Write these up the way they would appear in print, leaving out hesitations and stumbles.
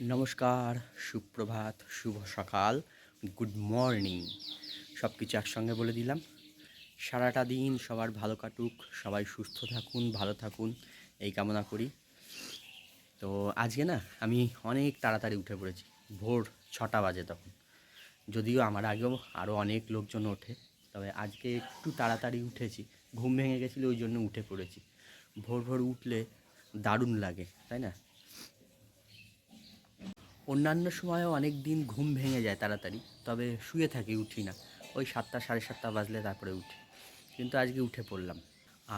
নমস্কার, সুপ্রভাত, শুভ সকাল, গুড মর্নিং। সব কিছু একসঙ্গে বলে দিলাম। সারাটা দিন সবার ভালো কাটুক, সবাই সুস্থ থাকুন, ভালো থাকুন, এই কামনা করি। তো আজকে না আমি অনেক তাড়াতাড়ি উঠে পড়েছি। ভোর 6টা বাজে তখন। যদিও আমার আগেও আরও অনেক লোকজন ওঠে, তবে আজকে একটু তাড়াতাড়ি উঠেছি। ঘুম ভেঙে গেছিলো, ওই জন্য উঠে পড়েছি। ভোর ভোর উঠলে দারুণ লাগে, তাই না? অন্যান্য সময়ও অনেক দিন ঘুম ভেঙে যায় তাড়াতাড়ি, তবে শুয়ে থাকি, উঠি না। ওই 7টা 7:30 বাজলে তারপরে উঠি। কিন্তু আজকে উঠে পড়লাম।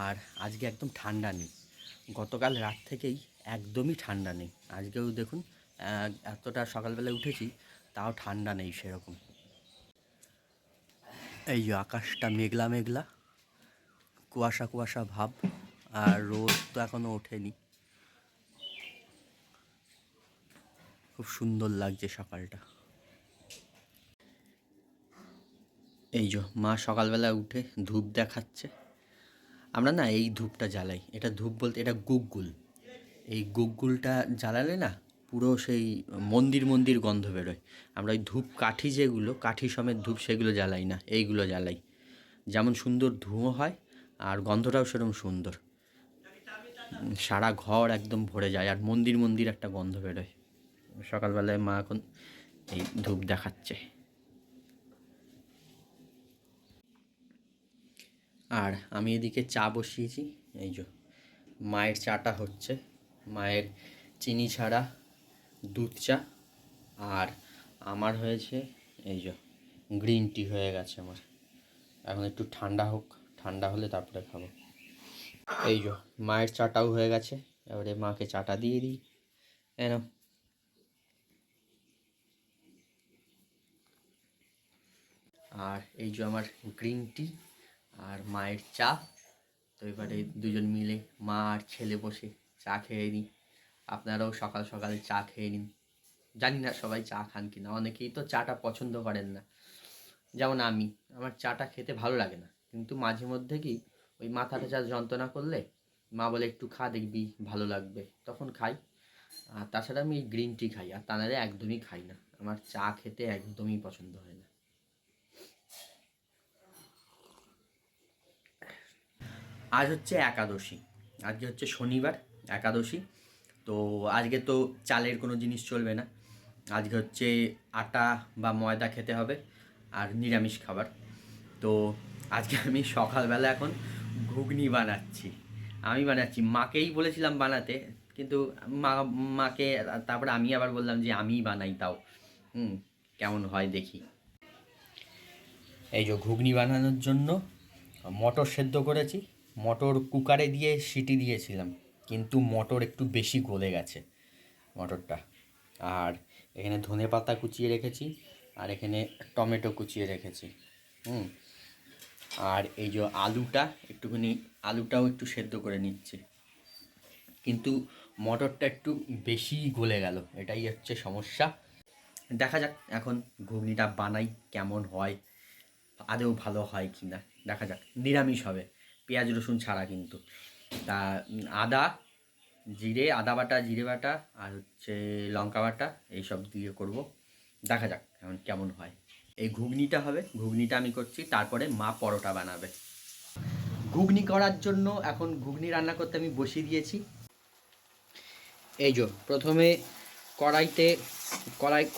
আর আজকে একদম ঠান্ডা নেই। গতকাল রাত থেকেই একদমই ঠান্ডা নেই। আজকেও দেখুন, এতটা সকালবেলায় উঠেছি, তাও ঠান্ডা নেই সেরকম। এই যে আকাশটা মেঘলা মেঘলা, কুয়াশা কুয়াশা ভাব, আর রোদ তো এখনও ওঠেনি। খুব সুন্দর লাগছে সকালটা। এই যে মা সকালবেলা উঠে ধূপ দেখাচ্ছে। আমরা না এই ধূপটা জ্বালাই, এটা ধূপ বলতে এটা গুগ্গুল। এই গুগ্গুলটা জ্বালালে না পুরো সেই মন্দির মন্দির গন্ধ বেরোয়। আমরা ওই ধূপ কাঠি, যেগুলো কাঠি সমেত ধূপ, সেগুলো জ্বালাই না, এইগুলো জ্বালাই। যেমন সুন্দর ধুঁয়ো হয় আর গন্ধটাও সেরকম সুন্দর। সারা ঘর একদম ভরে যায় আর মন্দির মন্দির একটা গন্ধ বেরোয়। সকালবেলায় মা এখন এই ধূপ দেখাচ্ছে। আর আমি এদিকে চা বসিয়েছি। এই যে মায়ের চাটা হচ্ছে, মায়ের চিনি ছাড়া দুধ চা। আর আমার হয়েছে এই যে গ্রিন টি হয়ে গেছে আমার। এখন একটু ঠান্ডা হোক, ঠান্ডা হলে তারপরে খাবো। এই যে মায়ের চাটাও হয়ে গেছে, এবারে মাকে চাটা দিয়ে দিই। কেন? আর এই যে আমার গ্রিন টি আর মায়ের চা। তো এবারে দুজন মিলে মা আর ছেলে বসে চা খেয়ে নিই। আপনারাও সকাল সকালে চা খেয়ে নিন। জানি না সবাই চা খান কি না, অনেকেই তো চাটা পছন্দ করেন না। যেমন আমার চাটা খেতে ভালো লাগে না, কিন্তু মাঝে মধ্যে কি ওই মাথাটা যা যন্ত্রণা করলে মা বলে একটু খা, দেখবি ভালো লাগবে, তখন খাই। আর তাছাড়া আমি গ্রিন টি খাই, আর তা নাহলে একদমই খাই না। আমার চা খেতে একদমই পছন্দ হয় না। আজ হচ্ছে একাদশী, আজকে হচ্ছে শনিবার, একাদশী। তো আজকে তো চালের কোনো জিনিস চলবে না। আজকে হচ্ছে আটা বা ময়দা খেতে হবে, আর নিরামিষ খাবার। তো আজকে আমি সকালবেলা এখন ঘুগনি বানাচ্ছি। আমি বানাচ্ছি, মাকেই বলেছিলাম বানাতে, কিন্তু মা মাকে তারপরে আমি আবার বললাম যে আমিই বানাই, তাও কেমন হয় দেখি। এই যে ঘুগনি বানানোর জন্য মটর সেদ্ধ করেছি। মটর কুকারে দিয়ে সিটি দিয়েছিলাম, কিন্তু মটর একটু বেশি গলে গেছে মটরটা। আর এখানে ধনে পাতা কুচিয়ে রেখেছি, আর এখানে টমেটো কুচিয়ে রেখেছি। হুম আর এই যে আলুটা একটুখানি, আলুটাও একটু সেদ্ধ করে নিচ্ছি, কিন্তু মটরটা একটু বেশি গলে গেল, এটাই হচ্ছে সমস্যা। দেখা যাক এখন ঘুগনিটা বানাই কেমন হয়, আদৌ ভালো হয় কি না দেখা যাক। নিরামিষ হবে, পেঁয়াজ রসুন ছাড়া কিন্তু। তা আদা জিরে, আদা বাটা, জিরে বাটা, আর হচ্ছে লঙ্কা বাটা, এইসব দিয়ে করব। দেখা যাক এখন কেমন হয়। এই ঘুগনিটা হবে, ঘুগনিটা আমি করছি, তারপরে মা পরোটা বানাবে। ঘুগনি করার জন্য এখন ঘুগনি রান্না করতে আমি বসিয়ে দিয়েছি। এই যে প্রথমে কড়াইতে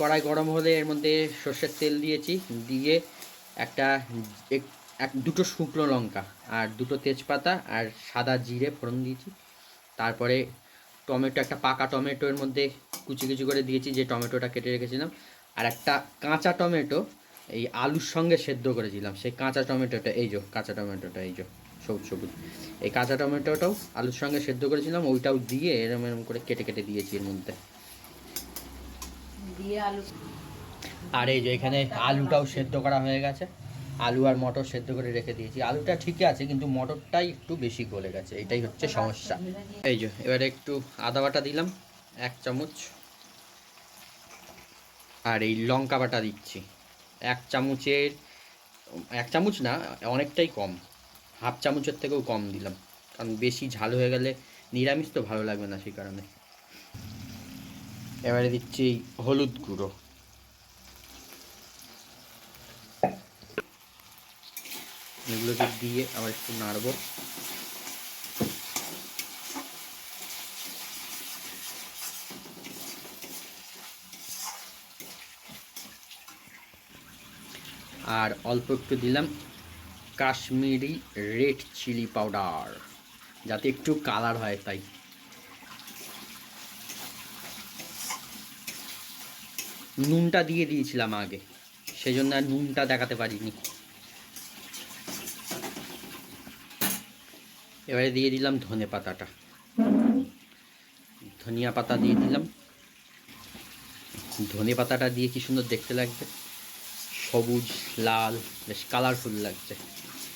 কড়াই গরম হলে এর মধ্যে সর্ষের তেল দিয়েছি, দিয়ে একটা দুটো শুকনো লঙ্কা আর দুটো তেজপাতা আর সাদা জিরে ফোড়ন দিয়েছি। তারপরে টমেটো, একটা পাকা টমেটো এর মধ্যে কুচি কুচি করে দিয়েছি, যে টমেটোটা কেটে রেখেছিলাম। আর একটা কাঁচা টমেটো এই আলুর সঙ্গে সেদ্ধ করেছিলাম, সেই কাঁচা টমেটোটা, এই যে কাঁচা টমেটোটা, এই যে সবুজ সবুজ, এই কাঁচা টমেটোটাও আলুর সঙ্গে সেদ্ধ করেছিলাম, ওইটাও দিয়ে এরম এরম করে কেটে কেটে দিয়েছি এর মধ্যে দিয়ে আলু। আর এই যে এখানে আলুটাও সেদ্ধ করা হয়ে গেছে, আলু আর মটর সেদ্ধ করে রেখে দিয়েছি। আলুটা ঠিকই আছে, কিন্তু মটরটাই একটু বেশি গলে গেছে, এটাই হচ্ছে সমস্যা। এই যে এবারে একটু আদা বাটা দিলাম 1 চামচ, আর এই লঙ্কা বাটা দিচ্ছি 1 চামচের, 1 চামচ না, অনেকটাই কম, হাফ চামচের থেকেও কম দিলাম, কারণ বেশি ঝাল হয়ে গেলে নিরামিষ তো ভালো লাগবে না, সেই কারণে। এবারে দিচ্ছি হলুদ গুঁড়ো, এগুলোকে দিয়ে আবার একটু নাড়বো। আর অল্প একটু দিলাম কাশ্মীরি রেড চিলি পাউডার, যাতে একটু কালার হয় তাই। নুনটা দিয়ে দিয়েছিলাম আগে, সেই জন্য আর নুনটা দেখাতে পারিনি। এবারে দিয়ে দিলাম ধনে পাতাটা, ধনিয়া পাতা দিয়ে দিলাম। ধনে পাতাটা দিয়ে কি সুন্দর দেখতে লাগবে, সবুজ লাল, বেশ কালারফুল লাগছে।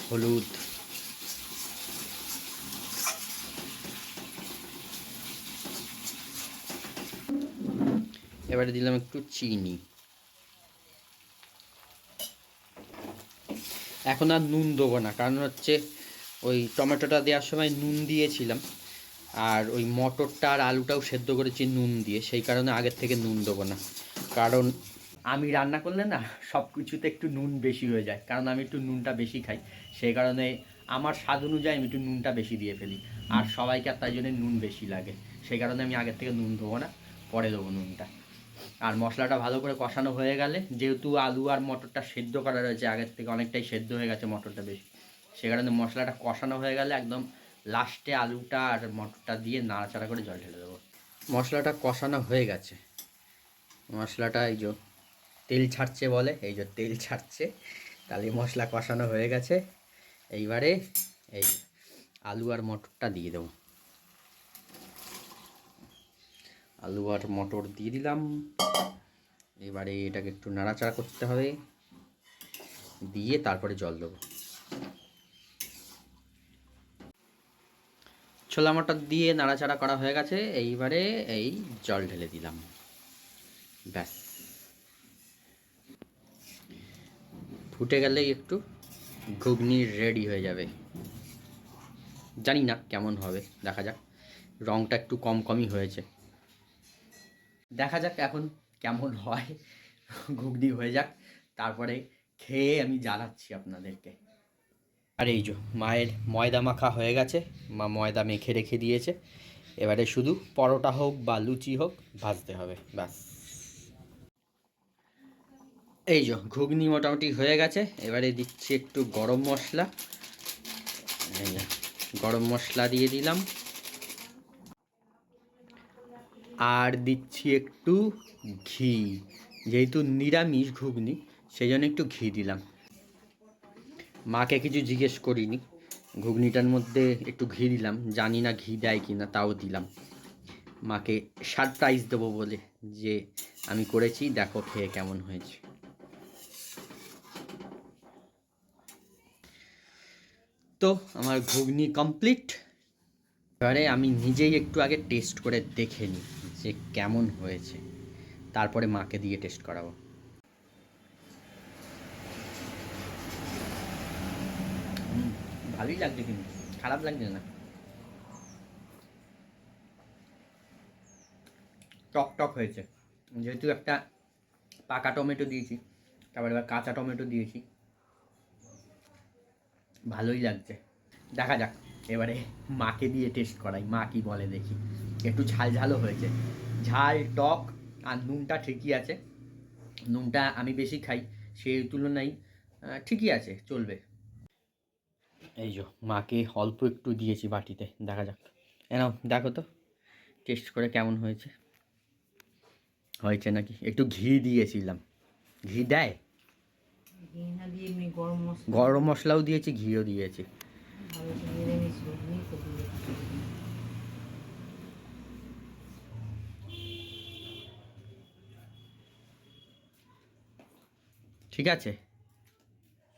হলুদ, এবারে দিলাম একটু চিনি। এখন আর নুন দেবো না, কারণ হচ্ছে ওই টমেটোটা দেওয়ার সময় নুন দিয়েছিলাম, আর ওই মটরটা আর আলুটাও সেদ্ধ করেছি নুন দিয়ে, সেই কারণে আগের থেকে নুন দেবো না। কারণ আমি রান্না করলে না সব কিছুতে একটু নুন বেশি হয়ে যায়, কারণ আমি একটু নুনটা বেশি খাই, সেই কারণে আমার স্বাদ অনুযায়ী আমি একটু নুনটা বেশি দিয়ে ফেলি, আর সবাইকে আর তাই জন্য নুন বেশি লাগে, সেই কারণে আমি আগের থেকে নুন দেবো না, পরে দেবো নুনটা। আর মশলাটা ভালো করে কষানো হয়ে গেলে, যেহেতু আলু আর মটরটা সেদ্ধ করা রয়েছে আগের থেকে, অনেকটাই সেদ্ধ হয়ে গেছে মটরটা বেশি, সে কারণে মশলাটা কষানো হয়ে গেলে একদম লাস্টে আলুটা আর মটরটা দিয়ে নাড়াচাড়া করে জল ঢেলে দেবো। মশলাটা কষানো হয়ে গেছে, মশলাটা এই যে তেল ছাড়ছে বলে, এই যে তেল ছাড়ছে, তাহলে মশলা কষানো হয়ে গেছে। এইবারে এই আলু আর মটরটা দিয়ে দেবো, আলু আর মটর দিয়ে দিলাম। এবারে এটাকে একটু নাড়াচাড়া করতে হবে, দিয়ে তারপরে জল দেবো। ছোলা মটর দিয়ে নাড়াচাড়া করা হয়ে গেছে, এইবারে এই জল ঢেলে দিলাম, ব্যাস। ফুটে গেলেই একটু ঘুগনি রেডি হয়ে যাবে। জানি না কেমন হবে, দেখা যাক, রঙটা একটু কম কমই হয়েছে, দেখা যাক এখন কেমন হয়। ঘুগনি হয়ে যাক, তারপরে খেয়ে আমি জানাচ্ছি আপনাদেরকে। আর এই যে মায়ের ময়দা মাখা হয়ে গেছে, মা ময়দা মেখে রেখে দিয়েছে, এবারে শুধু পরোটা হোক বা লুচি হোক ভাজতে হবে, ব্যাস। এই যে ঘুগনি মোটামুটি হয়ে গেছে, এবারে দিচ্ছি একটু গরম মশলা, এই যে গরম মশলা দিয়ে দিলাম, আর দিচ্ছি একটু ঘি, যেহেতু নিরামিষ ঘুগনি সেই জন্য একটু ঘি দিলাম। মাকে কিছু জিজ্ঞেস করিনি, ঘুগনিটার মধ্যে একটু ঘি দিলাম, জানি না ঘি দেয় কি না, তাও দিলাম। মাকে সারপ্রাইজ দেবো বলে যে আমি করেছি, দেখো খেয়ে কেমন হয়েছে। তো আমার ঘুগনি কমপ্লিট, এবারে আমি নিজেই একটু আগে টেস্ট করে দেখে নিই যে কেমন হয়েছে, তারপরে মাকে দিয়ে টেস্ট করাবো। ভালোই লাগছে, কিন্তু খারাপ লাগছে না, টক টক হয়েছে, যেহেতু একটা পাকা টমেটো দিয়েছি, তারপরে এবার কাঁচা টমেটো দিয়েছি, ভালোই লাগছে। দেখা যাক, এবারে মাকে দিয়ে টেস্ট করাই, মা কি বলে দেখি। একটু ঝাল ঝালও হয়েছে, ঝাল টক আর নুনটা ঠিকই আছে, নুনটা আমি বেশি খাই, সেই তুলনায় ঠিকই আছে, চলবে। এই যে মাকে অল্প একটু দিয়েছি বাটিতে, দেখা যাক, এনাও দেখো তো টেস্ট করে কেমন হয়েছে, হয়েছে নাকি। একটু ঘি দিয়েছিলাম, ঘি দেয়, গরম মশলাও দিয়েছি, ঘিও দিয়েছি। ঠিক আছে,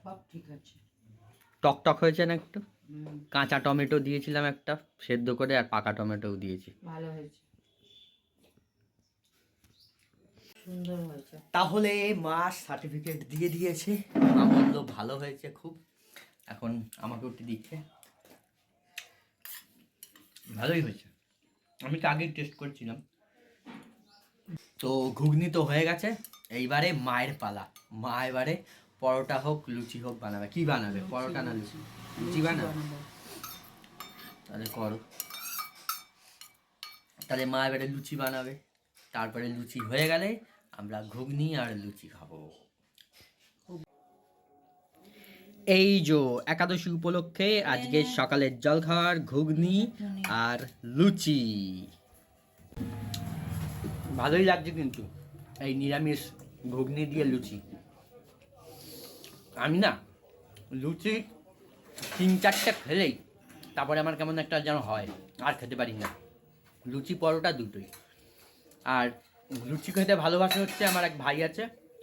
সব ঠিক আছে। টক টক হয়েছে না একটু, কাঁচা টমেটো দিয়েছিলাম একটা সেদ্ধ করে, আর পাকা টমেটোও দিয়েছি, ভালো হয়েছে, সুন্দর হয়েছে। তাহলে মা সার্টিফিকেট দিয়ে দিয়েছে, মা বললো ভালো হয়েছে খুব, এখন আমাকে ওটি দিচ্ছে, ভালোই হয়েছে। আমি তো আগেই টেস্ট করছিলাম, তো ঘুগনি তো হয়ে গেছে, এইবারে মায়ের পালা। মা এবারে পরোটা হোক লুচি হোক বানাবে। কি বানাবে, পরোটা না লুচি? লুচি বানাবে, তাহলে করো। তাহলে মা এবারে লুচি বানাবে, তারপরে লুচি হয়ে গেলে আমরা ঘুগনি আর লুচি খাবো। এই যে একাদশী উপলক্ষে আজকে সকালের জলখাবার ঘুগনি আর লুচি। ভালোই লাগছে কিন্তু এই নিরামিষ ঘুগনি দিয়ে লুচি। আমি না লুচি 3-4টে খেলেই তারপরে আমার কেমন একটা যেন হয়, আর খেতে পারি না। লুচি পরোটা দুটোই। আর লুচি খেতে ভালোবাসে হচ্ছে আমার এক ভাই আছে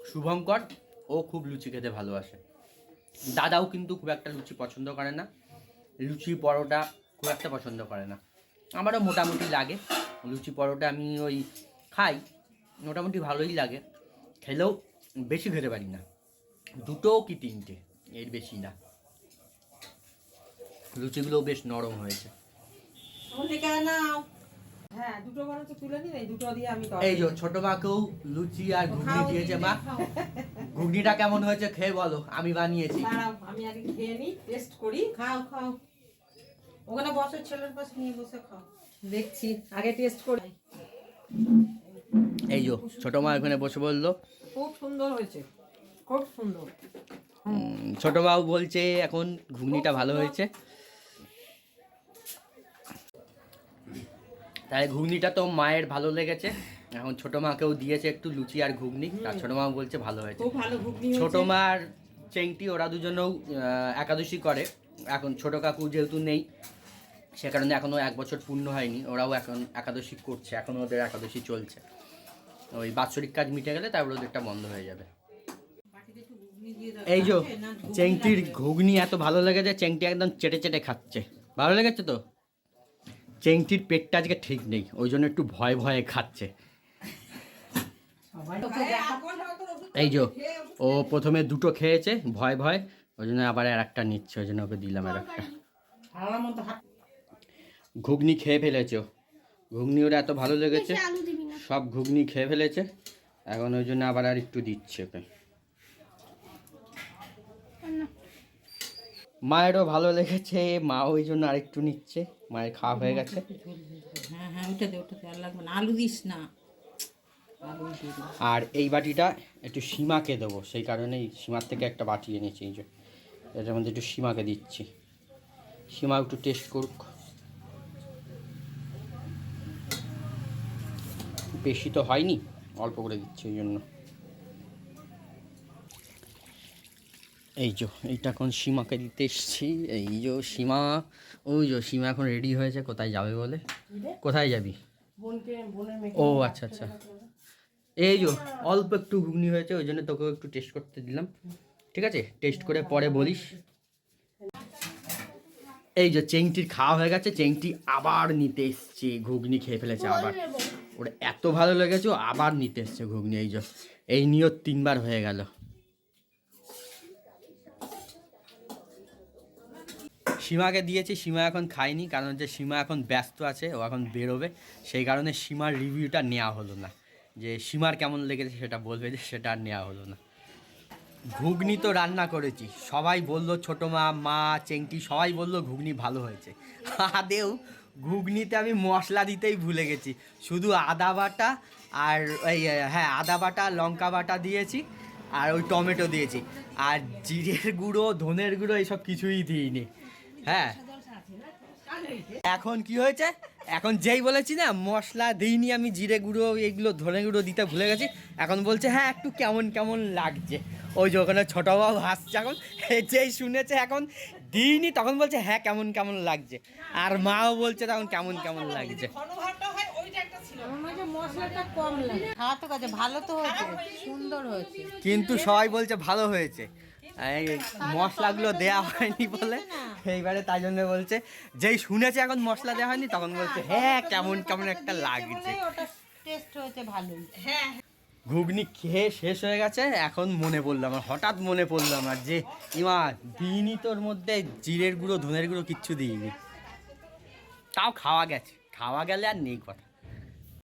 শুভঙ্কর, ও খুব লুচি খেতে ভালোবাসে। দাদাও কিন্তু খুব একটা লুচি পছন্দ করে না, লুচি পরোটা খুব একটা পছন্দ করে না। আমারও মোটামুটি লাগে লুচি পরোটা, আমি ওই খাই, মোটামুটি ভালোই লাগে, খেলেও বেশি খেতে পারি না, 2 কি 3টে, এর বেশি না। লুচিগুলোও বেশ নরম হয়েছে। হ্যাঁ, দুটো বড় তো তুলে নিন, এই দুটো দিয়ে আমি এই যে ছোট মাকেও লুচি আর ঘুগনি দিয়েছে মা। ঘুগনিটা কেমন হয়েছে খেয়ে বলো, আমি বানিয়েছি। দাঁড়াও, আমি আগে খেয়ে নিই, টেস্ট করি। খাও খাও, ওখানে বসে, ছেলের পাশে নিয়ে বসে খাও। দেখছি, আগে টেস্ট করি। এই যে ছোট মা ওখানে বসে বললো খুব সুন্দর হয়েছে, খুব সুন্দর। ছোট মাও বলছে এখন ঘুগনিটা ভালো হয়েছে। তাই ঘুগনিটা তো মায়ের ভালো লেগেছে, এখন ছোট মাকেও দিয়েছে একটু লুচি আর ঘুগনি, তার ছোট মা বলছে ভালো হয়েছে। খুব ভালো ঘুগনি ছোট হয়েছে। মার চেংটি ওরা দুজনেও একাদশী করে। এখন ছোট কাকু যেহেতু নেই, সে কারণে এখনও 1 বছর পূর্ণ হয়নি, ওরাও এখন একাদশী করছে, এখনও ওদের একাদশী চলছে। ওই বাৎসরিক কাজ মিটে গেলে তারপর ওদেরটা বন্ধ হয়ে যাবে। এই যে চেংটির ঘুগনি এত ভালো লেগেছে, চেংটি একদম চেটে চেটে খাচ্ছে। ভালো লেগেছে তো? চেংটির পেটটা আজকে ঠিক নেই, ওই জন্য একটু ভয়ে ভয়ে খাচ্ছে। এই যে ও প্রথমে 2টো খেয়েছে ভয় ভয়, ওই জন্য আবার আর একটা নিচ্ছে, ওই জন্য ওকে দিলাম আর একটা। ঘুগনি খেয়ে ফেলেছে ও। ঘুগনি ওরা এত ভালো লেগেছে, সব ঘুগনি খেয়ে ফেলেছে, এখন ওই জন্য আবার আর একটু দিচ্ছে ওকে। মায়েরও ভালো লেগেছে, মা ওই জন্য আরেকটু নিচ্ছে, মায়ের খাওয়া হয়ে গেছে। হ্যাঁ হ্যাঁ, ওটা দে, ওটা দে, আর লাগবে না, আলু দিস না, আলু দিয়ে দে। আর এই বাটিটা একটু সীমাকে দেবো, সেই কারণেই সীমার থেকে একটা বাটি এনেছি। এই যে এটার মধ্যে একটু সীমাকে দিচ্ছি, সীমা একটু টেস্ট করুক। বেশি তো হয়নি, অল্প করে দিচ্ছি ওই জন্য। এই যে এইটা এখন সীমাকে দিতে এসছি। এই যে সীমা, ওই যে সীমা এখন রেডি হয়েছে কোথায় যাবে বলে। কোথায় যাবি? ও আচ্ছা আচ্ছা। এই যে অল্প একটু ঘুগনি হয়েছে, ওই জন্য তোকেও একটু টেস্ট করতে দিলাম। ঠিক আছে, টেস্ট করে পরে বলিস। এই যে চেংটির খাওয়া হয়ে গেছে, চেংটি আবার নিতে এসছে, ঘুগনি খেয়ে ফেলেছে আবার, ওর এত ভালো লেগেছে ও আবার নিতে এসছে ঘুগনি। এই যে এই নিয়ত 3বার হয়ে গেল। সীমাকে দিয়েছি, সীমা এখন খায়নি, কারণ হচ্ছে সীমা এখন ব্যস্ত আছে, ও এখন বেরোবে, সেই কারণে সীমার রিভিউটা নেওয়া হলো না, যে সীমার কেমন লেগেছে সেটা বলবে, যে সেটা আর নেওয়া হলো না। ঘুগনি তো রান্না করেছি, সবাই বলল, ছোটো মা, মা, চেংটি সবাই বলল ঘুগনি ভালো হয়েছে। আদেও ঘুগনিতে আমি মশলা দিতেই ভুলে গেছি, শুধু আদা বাটা আর ওই হ্যাঁ আদা বাটা লঙ্কা বাটা দিয়েছি, আর ওই টমেটো দিয়েছি, আর জিরের গুঁড়ো ধনের গুঁড়ো এইসব কিছুই দিইনি। হ্যাঁ, এখন কি হয়েছে, এখন যেই বলেছি না মশলা দিইনি আমি, জিরে গুঁড়ো এইগুলো ধনে গুঁড়ো দিতে ভুলে গেছি, এখন বলছে হ্যাঁ একটু কেমন কেমন লাগছে। ওই যে ওখানে ছোটো বাবু হাসছে, এখন যেই শুনেছে এখন দিইনি তখন বলছে হ্যাঁ কেমন কেমন লাগছে, আর মাও বলছে তখন কেমন কেমন লাগছে। মশলাটা কম লাগে, খাওয়া তো কাজে ভালো তো হয়েছে, সুন্দর হয়েছে, কিন্তু সবাই বলছে ভালো হয়েছে, এই মশলাগুলো দেওয়া হয়নি বলে এইবারে, তাই জন্য বলছে যেই শুনেছে এখন মশলা দেওয়া হয়নি তখন বলছে হ্যাঁ কেমন কেমন একটা লাগছে। ওটা টেস্ট হয়েছে ভালোই। ঘুগনি খেয়ে শেষ হয়ে গেছে, এখন মনে পড়লো আমার, হঠাৎ মনে পড়লো আমার যে ইমা দিইনি তোর মধ্যে জিরের গুঁড়ো ধনের গুঁড়ো কিচ্ছু দিইনি, তাও খাওয়া গেছে, খাওয়া গেলে আর নেই কথা।